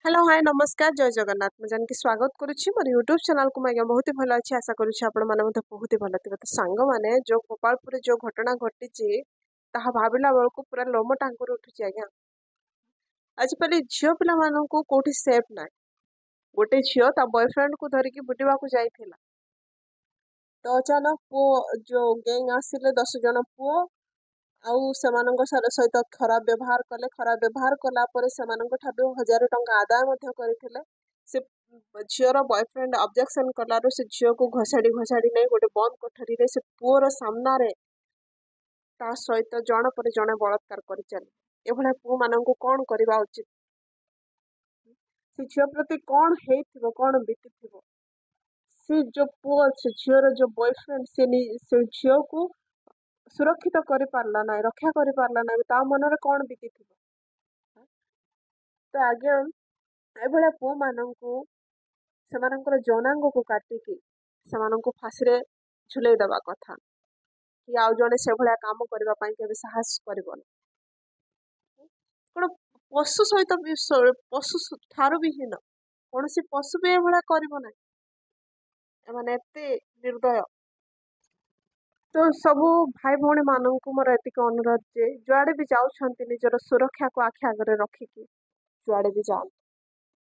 hello hi नमस्कार जय जगन्नाथ मैं जानकी स्वागत करुच्ची मोर यूट्यूब चैनल को मैं बहुत ही भल अच्छी आशा करुच्ची आपण माने मते बहुत ही भल थिबे तो सांग माने जो गोपालपुर जो घटना घटी ताहा भाबिला बेलको पूरा लोम टांकुर उठुची आज्ञा आजिकाली झियो पिला माननकु कोठी सेफ ना गोटे झियो ता बॉयफ्रेंड को धरिकी बुटिबा को जाइथिला तो अचानक पो जो गैंग आसिले 10 जन पो आउ सेमानंक सहित खराब व्यवहार कले खराब व्यवहार कला परे सेमानंक ठाडू 1000 टंका आदाय मध्य करथिले से झियोर बॉयफ्रेंड ऑब्जेक्शन कलारो से झियो को घसाड़ी नहीं गोटे बंद कोठरी रे से पुओर सामना रे ता सहित जण पर जणे बलात्कार करि चले एभला पु मानंकु कोन करबा उचित से झियो प्रति कोन हेइथिबो कोन बीतिथिबो से जो पुओ से झियोर जो बॉयफ्रेंड से झियो को सुरक्षित करि पारला ना रक्षा करि पारला ना ता मनरे कोन बीतिथिबो तो आज्ञा एभला पु मानंकु सेमानंकर जौनांग को काटिकी सेमानंकु फांसी रे झुलेई दबा कथा कि आउ जने से भलिया काम करबा पई केबे साहस करबन कोन पशु सहित भी पशु ठारू भी हीन कौन सी पशु भी एभलिया करबो ना एमाने एते निर्दय तो सबु भाई भौणी मानंकु मोर एतिक अनुरोध जे जुआडे भी जाउछंती निजर सुरक्षा को आखि आगरे रखिकी जुआडे भी जाओ